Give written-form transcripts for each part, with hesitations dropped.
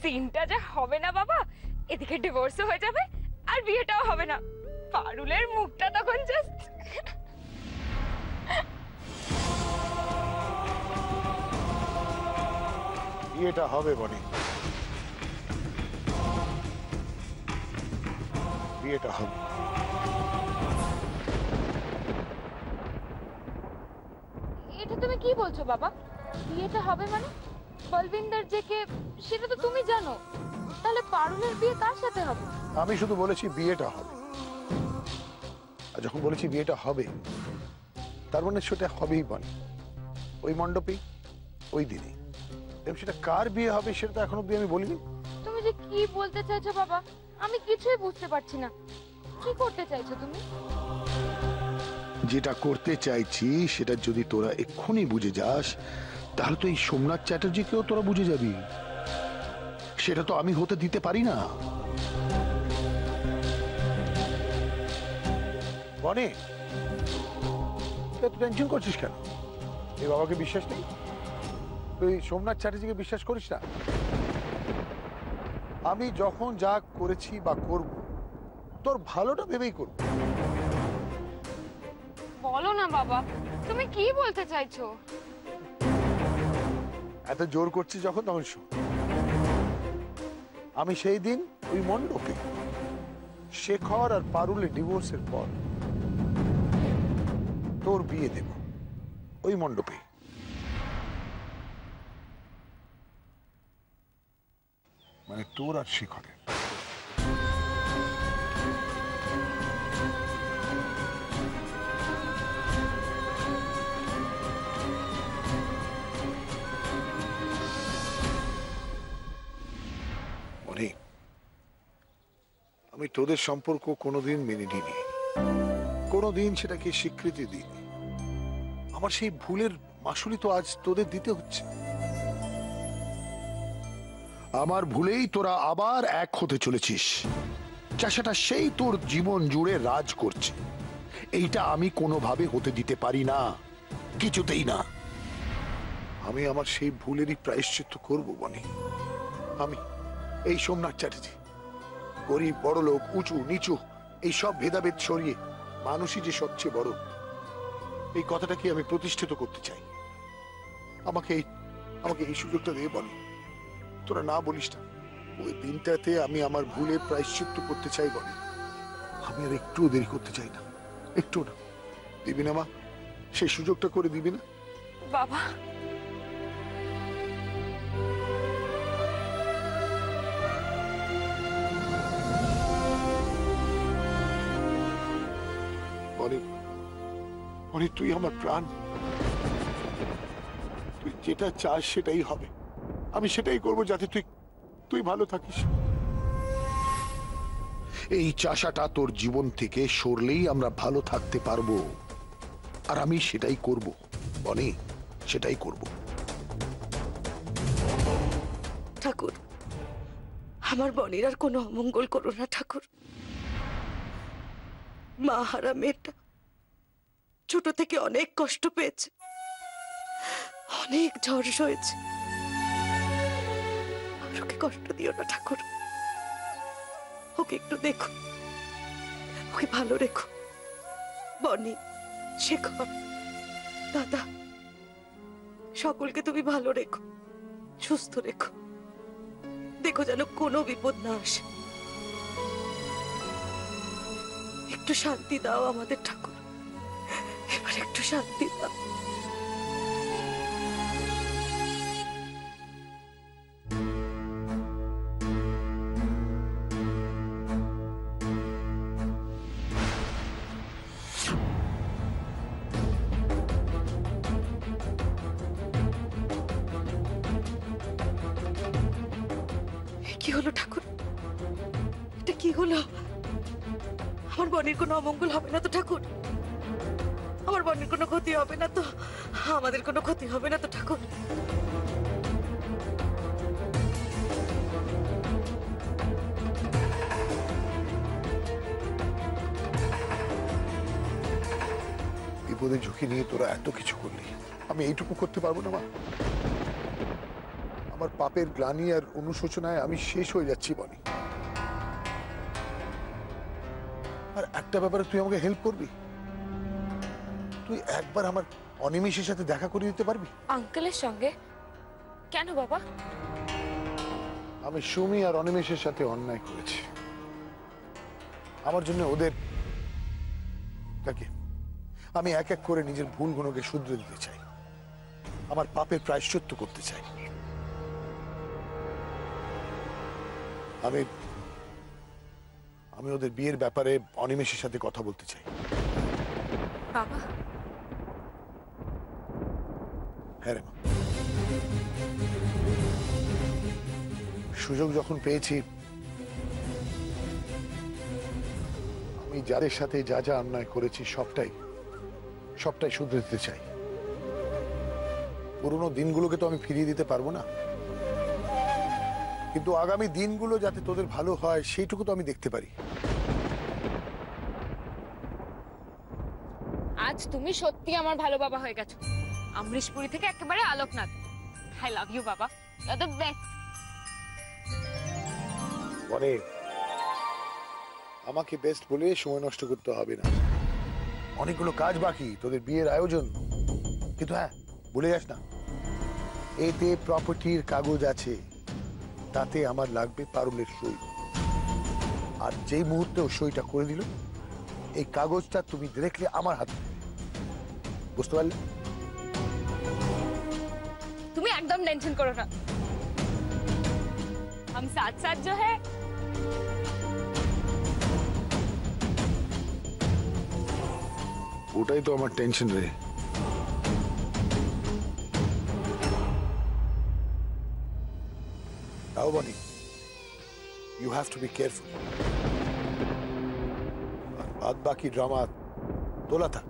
সিনটা যা হবে না বাবা, এদিকে ডিভোর্সও হয়ে যাবে আর বিয়েটাও হবে না। পারুলের মুখটা তখন জাস্ট বিয়েটা হবে বনি, বিয়েটা হবে। এটা তুমি কি বলছো বাবা? বিয়েটা হবে মানে? বলবিন্দর যে কে সেটা তো তুমি জানো, তাহলে পারুলের বিয়ে কার সাথে হবে? আমি শুধু বলেছি বিয়েটা হবে, আর যখন বলেছি বিয়েটা হবে তার মানে সেটা হবেই বনি, ওই মণ্ডপেই, ওই দিনে। সেটা কার বিয়ে হবে সেটা তো এখনো অব্দি আমি বলিনি। তুমি যে কি বলতে চাইছো বাবা, আমি কিছুই বুঝতে পারছি না। কি করতে চাইছো তুমি? যেটা করতে চাইছি সেটা যদি তোরা এক্ষুনি বুঝে যাস তাহলে তো এই সোমনাথ চ্যাটার্জিকেও তোরা বুঝে যাবি। সেটা তো আমি হতে দিতে পারি না। বনে তুই টেনশন করছিস কেন? এই বাবাকে বিশ্বাস নেই? তুই সোমনাথ চ্যাটার্জিকে বিশ্বাস করিস না? আমি যখন যা করেছি বা করব তোর ভালোটা ভেবেই করব। বলো না বাবা, তুমি কি বলতে চাইছো? এত জোর করছি যখন, তখন শোন। আমি সেই দিন ওই মণ্ডপে শেখর আর পারুলের ডিভোর্সের পর তোর বিয়ে দেব, ওই মণ্ডপে। মানে তোর আর শেখরের। আমি তোদের সম্পর্ক কোনোদিন মেনে নিইনি, কোনোদিন সেটাকে স্বীকৃতি দিইনি। আমার সেই ভুলের মাসুলি তো আজ তোদের দিতে হচ্ছে। আমার ভুলেই তোরা আবার এক হতে চলেছিস। চাষাটা সেই তোর জীবন জুড়ে রাজ করছে। এইটা আমি কোনোভাবে হতে দিতে পারি না, কিছুতেই না। আমি আমার সেই ভুলেরই প্রায়শ্চিত্ত করবো বনি। আমি এই সোমনাথ চ্যাটার্জি, গরিব বড় লোক, উঁচু নিচু এই সব ভেদাভেদ সরিয়ে মানুষই যে সবচেয়ে বড়, এই কথাটাকে আমি প্রতিষ্ঠিত করতে চাই। আমাকে এই সুযোগটা দিয়ে বল। তোরা না বলিস না, ওই দিনটাতে আমি আমার ভুলে প্রায়শ্চিত্ত করতে চাই বলে। আমি আর একটুও দেরি করতে চাই না, একটু না। দিবি না মা? সেই সুযোগটা করে দিবি না? বাবা অনেক, তুই আমার প্রাণ। তুই যেটা চাস সেটাই হবে, আমি সেটাই করবো যাতে তুই ভালো থাকিস। এই চাষাটা তোর জীবন থেকে সরলেই আমরা ভালো থাকতে পারবো, আর আমি সেটাই করব বনি, সেটাই করব। ঠাকুর, আমার বনির আর কোনো অমঙ্গল করো না ঠাকুর। মা হারা মেয়েটা ছোট থেকে অনেক কষ্ট পেয়েছে, অনেক ঝড় সয়েছে। আর ওকে কষ্ট দিও না ঠাকুর। ওকে একটু দেখো, ওকে ভালো রেখো। বনি, শেখর, দাদা সকলকে তুমি ভালো রেখো, সুস্থ রেখো। দেখো যেন কোনো বিপদ না আসে। একটু শান্তি দাও আমাদের ঠাকুর, এবার একটু শান্তি দাও। কি হলো ঠাকুর? এটা কি হলো? আমার বনির কোনো অমঙ্গল হবে না তো ঠাকুর? আমার বনির কোনো ক্ষতি হবে না তো? আমাদের কোনো ক্ষতি হবে না তো ঠাকুর? বিপদের ঝুঁকি নিয়ে তোরা এত কিছু করলি, আমি এইটুকু করতে পারবো না মা? আমার পাপের গ্লানি আর অনুশোচনায় আমি শেষ হয়ে যাচ্ছি বনি। আর একটা ব্যাপারে তুই আমাকে হেল্প করবি? তুই একবার আমার অনিমেষের সাথে দেখা করে দিতে পারবি? আঙ্কেলের সঙ্গে? কেন বাবা? আমি সুমি আর অনিমেষের সাথে অন্যায় করেছি। আমার জন্য ওদের তাকে আমি এক এক করে নিজের ভুলগুলোকে শুধরে দিতে চাই, আমার পাপের প্রায়শ্চিত্ত করতে চাই। আমি আমি ওদের বিয়ের ব্যাপারে অনিমেষের সাথে কথা বলতে চাই। বাবা, হ্যাঁ রে মা, সুযোগ যখন পেয়েছি আমি যাদের সাথে যা যা অন্যায় করেছি সবটাই শুধরে দিতে চাই। পুরোনো দিনগুলোকে তো আমি ফিরিয়ে দিতে পারবো না, কিন্তু আগামী দিনগুলো যাতে তোদের ভালো হয় সেইটুকু তো আমি দেখতে পারি। আজ তুমি সত্যি আমার ভালো বাবা হয়ে গেছো। অমৃশপুরি থেকে একেবারে আলোকনাথ। আই লাভ ইউ বাবা, ইউ আর দ্য বেস্ট। মানে আমাকে বেস্ট বলে সময় নষ্ট করতে হবে না, অনেকগুলো কাজ বাকি তোদের বিয়ের আয়োজন। কিন্তু হ্যাঁ, ভুলে যাস না, এতে প্রপার্টির কাগজ আছে, তাতে আমার লাগবে পারুলের সই। আর যেই মুহূর্তে ও সইটা করে দিল, এই কাগজটা তুমি ডিরেক্টলি আমার হাতে দেবে। বুঝতে পারলে? তুমি একদম টেনশন করো না, हम साथ साथ जो है। ওটাই তো আমার টেনশন রে। তাও Boni, you have to be careful. বাদ বাকি ড্রামা তোলা থাক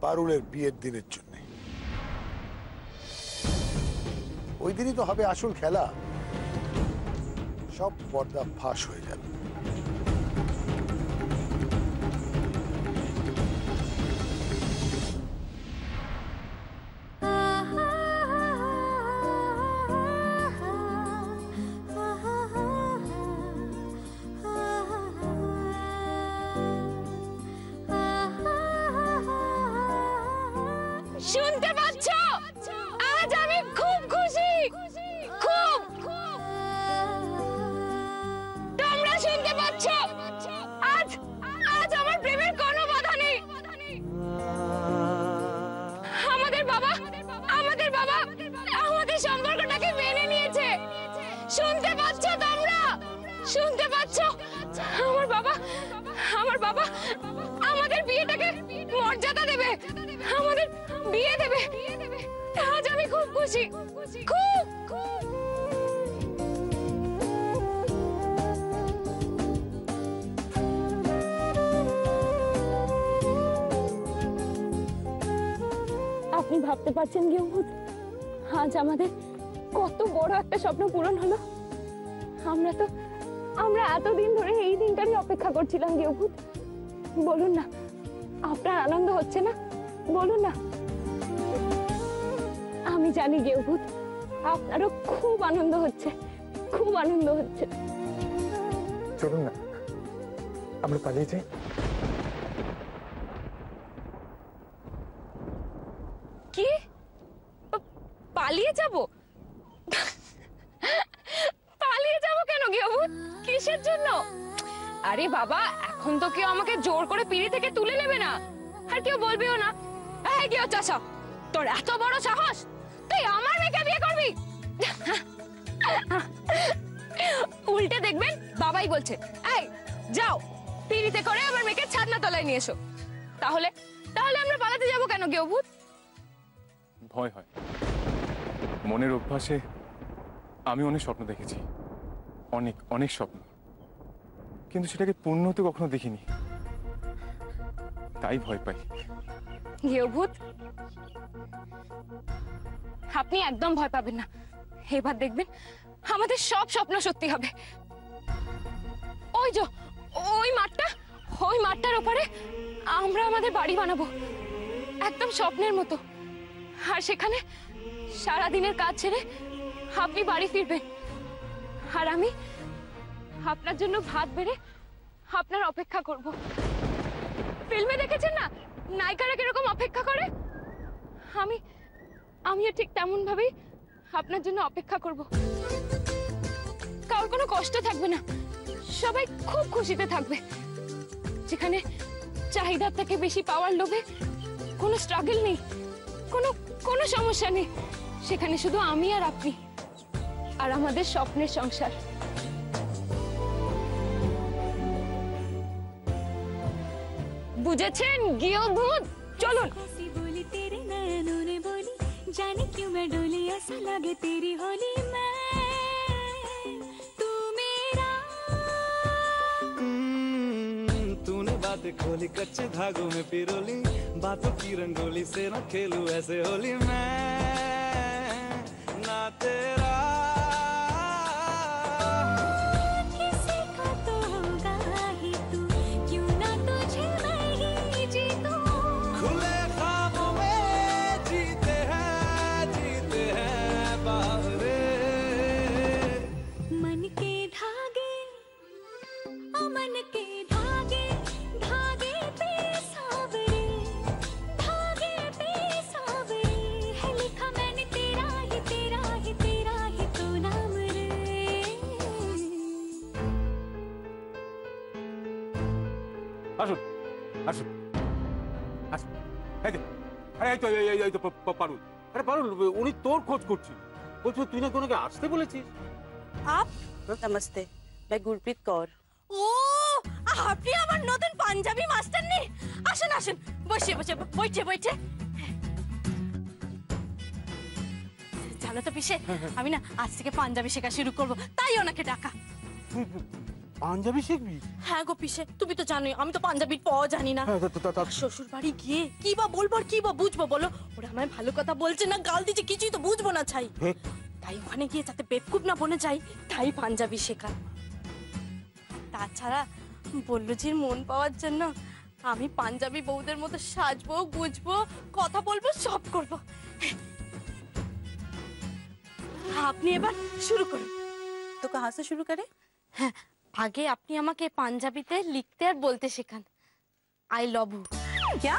পারুলের বিয়ের দিনের জন্য। ওই দিনই তো হবে আসল খেলা, সব পর্দা ফাঁস হয়ে যাবে। শুনতে পাচ্ছো? আজ আমি খুব খুশি, খুব। তোমরা শুনতে পাচ্ছো? আজ আজ আমার প্রেমের কোনো বাধা নেই। আমাদের বাবা আমাদের সম্পর্কটাকে মেনে নিয়েছে। শুনতে পাচ্ছো তোমরা? শুনতে পাচ্ছো? আমার বাবা আমাদের বিয়েটাকে মর্যাদা দেবে, আমাদের বিয়ে দেবে। আজ আমি খুব খুশি, খুব। আপনি ভাবতে পারছেন গেহুদ, আজ আমাদের কত বড় একটা স্বপ্ন পূরণ হলো। আমরা এতদিন ধরে এই দিনটারই অপেক্ষা করছিলাম গেহুদ। বলুন না, আপনার আনন্দ হচ্ছে না? বলুন না। আমি জানি গেহুদ, আপনারও খুব আনন্দ হচ্ছে, খুব আনন্দ হচ্ছে। চলুন না, আমরা পালিয়ে যাই। কি? পালিয়ে যাব? পালিয়ে যাব কেন গেহুদ? কিসের জন্য? আরে বাবা, এখন তো কেউ আমাকে জোর করে পিঁড়ি থেকে তুলে নেবে না, আর কেউ বলবেও না, এই কি হচ্ছে সব? তোর এত বড় সাহস, তুই আমার মেয়েকে বিয়ে করবি? উল্টে দেখবেন বাবাই বলছে, এই যাও পিঁড়িতে করে আমার মেয়েকে ছাদনা তলায় নিয়ে এসো। তাহলে আমরা পালাতে যাব কেন গেহুদ? ভয় হয়। মনের অভ্যাসে আমি অনেক স্বপ্ন দেখেছি, অনেক অনেক স্বপ্ন, কিন্তু সেটাকে পূর্ণ হতে কখনো দেখিনি, তাই ভয় পাই। গেহুদ, আপনি একদম ভয় পাবেন না। এবার দেখবেন আমাদের সব স্বপ্ন সত্যি হবে। ওই মাঠটার ওপারে আমরা আমাদের বাড়ি বানাবো, একদম স্বপ্নের মতো। আর সারাদিনের কাজ ছেড়ে আপনি বাড়ি ফিরবেন, আর আমি আপনার জন্য ভাত বেড়ে আপনার অপেক্ষা করব। ফিল্মে দেখেছেন না নায়িকারা কিরকম অপেক্ষা করে, আমিও ঠিক তেমন ভাবেই আপনার জন্য অপেক্ষা করব। কারোর কোনো কষ্ট থাকবে না, সবাই খুব খুশিতে থাকবে। যেখানে চাহিদার থেকে বেশি পাওয়ার লোভে কোনো স্ট্রাগল নেই, কোনো সমস্যা নেই, সেখানে শুধু আমি আর আপনি আর আমাদের স্বপ্নের সংসার। বুঝেছেন গৃহভূত? চলুন। बोली तेरे नैनों ने बोली जाने क्यों मैं डोली ऐसा लगे तेरी होली मैं तू मेरा तूने बातें खोली कच्चे धागों में पिरोली बातों की रंगोली से ना खेलूं ऐसे होली मैं ना तेरा किसी का तो होगा ही तू क्यों ना तुझे मैं ही जीतूं खुले ख्वाबों में जीते हैं बावरे मन के धागे ओ मन के धागे धागे पे सावरे है लिखा मैंने तेरा ही तो नाम रे আসুন আসুন আসুন। এই যে, আরে এই তো পারুল। আরে পারুল, উনি তোর খোঁজ করছি, বলছো তুই না কোনোকে আসতে বলেছিস। आप नमस्ते मैं गुरप्रीत कौर ও আপনি আমার নতুন পাঞ্জাবি মাস্টার নি আসেন আসেন বসে জানো তো পিসে আমি না আজ থেকে পাঞ্জাবি শেখা শুরু করব তাই ওনাকে ডাকা পাঞ্জাবি শিখবি? হ্যাঁ গো পিসে তুমি তো জানোই আমি তো পাঞ্জাবির পাওয়া জানি না শ্বশুর বাড়ি গিয়ে কি বা বলবো আর কি বা বুঝবো বলো ওরা আমায় ভালো কথা বলছে না গাল দিচ্ছে কিছুই তো বুঝবো না ছাই তাই ওখানে গিয়ে যাতে বেবকুব না বনে যাই তাই পাঞ্জাবি শেখা তাছাড়া বল্লুজির মন পাওয়ার জন্য আমি পাঞ্জাবি বউদের মতো সাজবো গুজবো কথা বলবো সব করব আপনি এবার শুরু করুন तो कहाँ से शुरू करें? হ্যাঁ আগে আপনি আমাকে পাঞ্জাবিতে লিখতে আর বলতে শেখান আই লাভ ইউ क्या?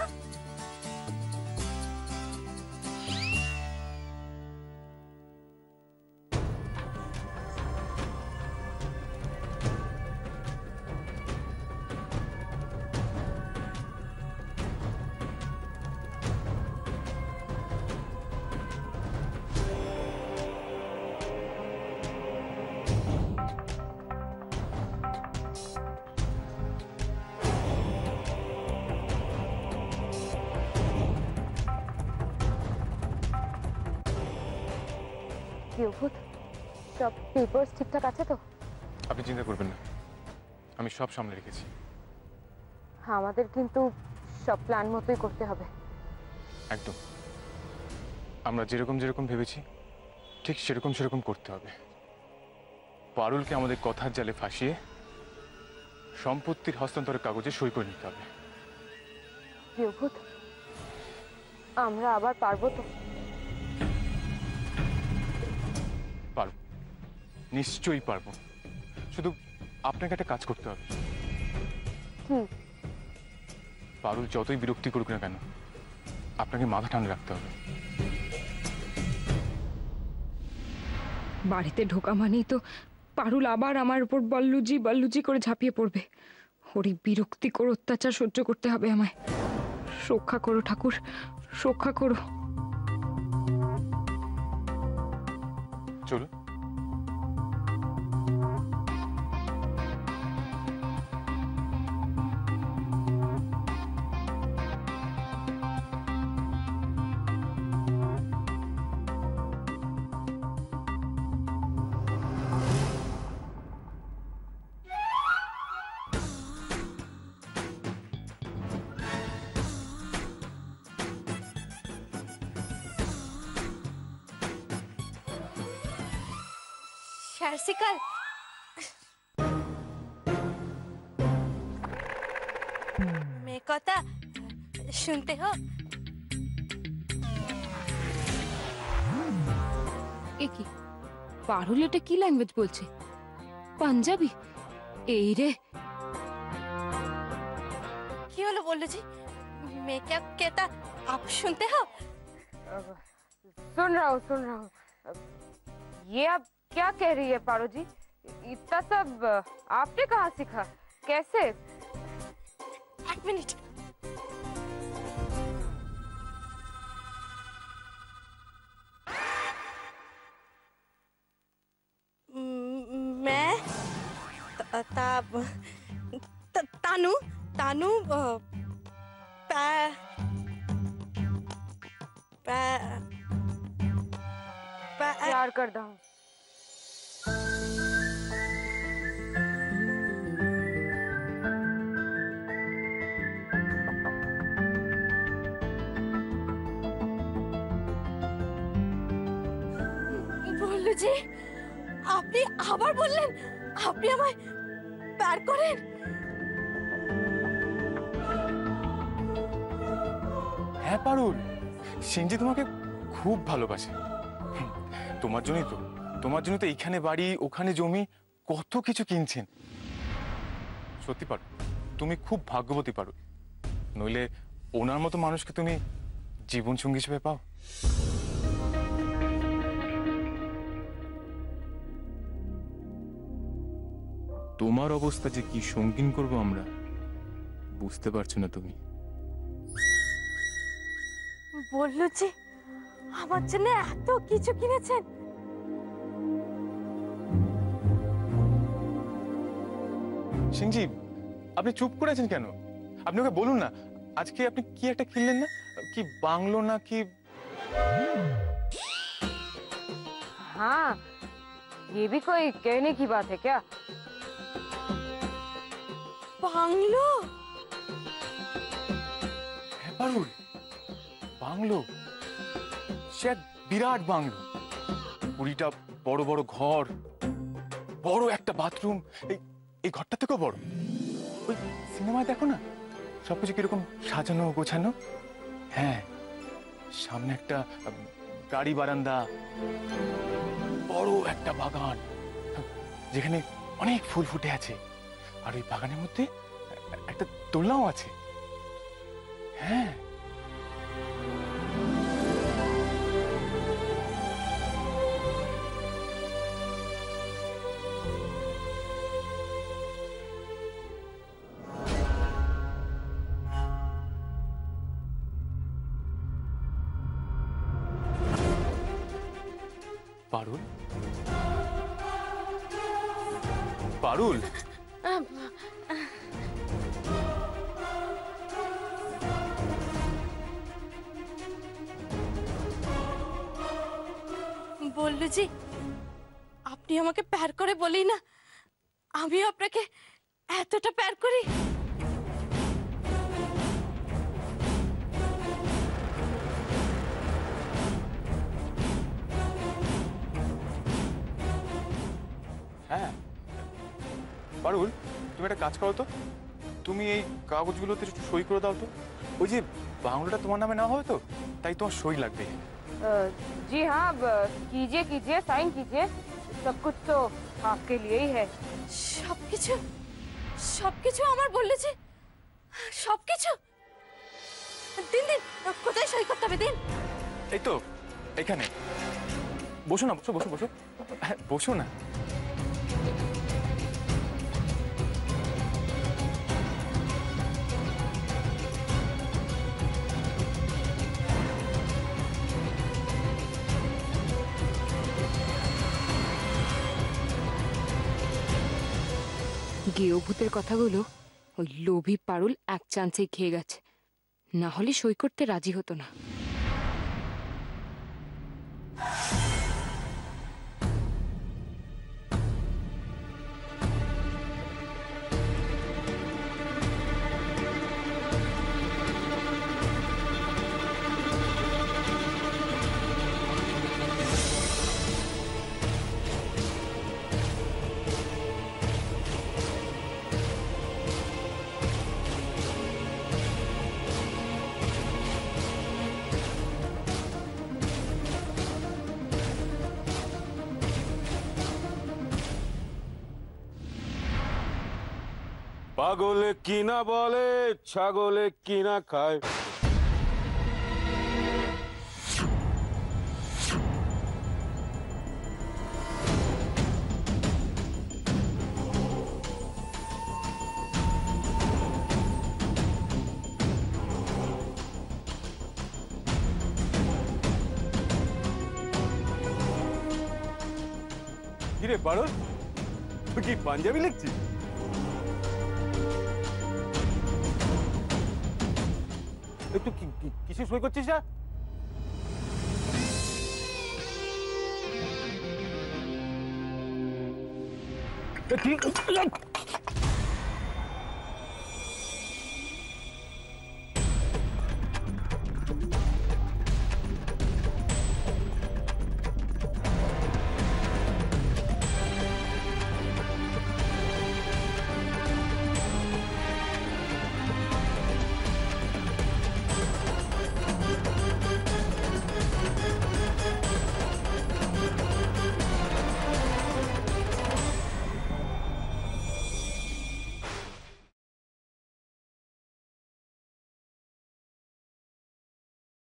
গৃহভূত, সব পেপারস ঠিকঠাক আছে তো? আপনি চিন্তা করবেন না, আমি সব সামনে রেখেছি। আমাদের কিন্তু সব প্ল্যান মতোই করতে হবে। একদম, আমরা যেরকম ভেবেছি ঠিক সেরকম করতে হবে। পারুলকে আমাদের কথার জালে ফাঁসিয়ে সম্পত্তির হস্তান্তরের কাগজে সই করে নিতে হবে। গৃহভূত, আমরা আবার পারবো তো? পারব, নিশ্চয়ই পারবো। শুধু আপনাকে একটা কাজ করতে হবে। কি? পারুল যতই বিরক্তি করুক না কেন আপনাকে মাথা ঠান্ডা রাখতে হবে। বাড়িতে ঢোকা মানেই তো পারুল আবার আমার উপর বল্লুজি করে ঝাঁপিয়ে পড়বে। ওর এই বিরক্তিকর অত্যাচার সহ্য করতে হবে আমায়। রক্ষা করো ঠাকুর, রক্ষা করো। চলো। शार्सिकल मैं कथा सुनते हो? কি পারুল এটা কি ল্যাঙ্গুয়েজ বলছে? পাঞ্জাবি? এই রে, কি হলো বল্লু জি? मैं क्या कहता आप सुनते हो? सुन रहा हूँ। ये आप क्या कह रही है पारो जी? इतना सब आपने कहाँ सीखा? कैसे? एक मिनट। मैं तानू तानू प्यार करता हूँ। বল্লু জি, আপনি আবার বললেন আপনি আমায় প্যার করেন? হ্যাঁ পারুল, সিনজি তোমাকে খুব ভালোবাসে। তোমার জন্যই তো এখানে বাড়ি ওখানে জমি কত কিছু কিনছেন। সত্যি পারো, তুমি খুব ভাগ্যবতী পারো, নইলে ওনার মতো মানুষকে তুমি জীবন সঙ্গী হিসেবে পাও। তোমার অবস্থা যে কি সঙ্গীন করবো আমরা বুঝতে পারছো না তুমি। বললো যে আমার জন্য এত কিছু কিনেছেন। সিংজি, আপনি চুপ করে আছেন কেন? আপনি ওকে বলুন না, আজকে আপনি কি একটা কিনলেন না, কি বাংলো না কি? हाँ, ये भी कोई कहने की बात है क्या? বাংলো? হ্যাঁ পারুল, বাংলো, সে এক বিরাট বাংলো। কুড়িটা বড় বড় ঘর, বড় একটা বাথরুম, এই ঘরটা থেকেও বড়। ওই সিনেমায় দেখো না সবকিছু কিরকম সাজানো গোছানো। হ্যাঁ, সামনে একটা গাড়ি বারান্দা, বড় একটা বাগান যেখানে অনেক ফুল ফুটে আছে, আর ওই বাগানের মধ্যে একটা দোলনাও আছে। হ্যাঁ, পারুল, পারুল, বললু জি, আপনি আমাকে প্যার করে বলি না, আমিও আপনাকে এতটা প্যার করি। হ্যাঁ পারুল, তুমি একটা কাজ করো তো, তুমি এই কাগজগুলোতে একটু সই করে দাও তো। ওই যে বাংলোটা তোমার নামে না হয় তো, তাই তোমার সই লাগবে। जी हाँ, कीजिए कीजिए, साइन कीजिए, सब कुछ तो आपके लिए ही है। সবকিছু সবকিছু আমার বললু জি, সবকিছু। দিন দিন কোথায় সই করতে হবে? দিন। এই তো এখানে বসো না, বসো বসো বসো, হ্যাঁ, বসো না। গেও ভূতের কথাগুলো ওই লোভী পারুল এক চান্সেই খেয়ে গেছে, না হলে সই করতে রাজি হতো না। পাগলে কিনা বলে ছাগলে কিনা খায়। কিরে পারুল, তুই কি পাঞ্জাবি লিখছিস? তুই কিসে সই করছিস না?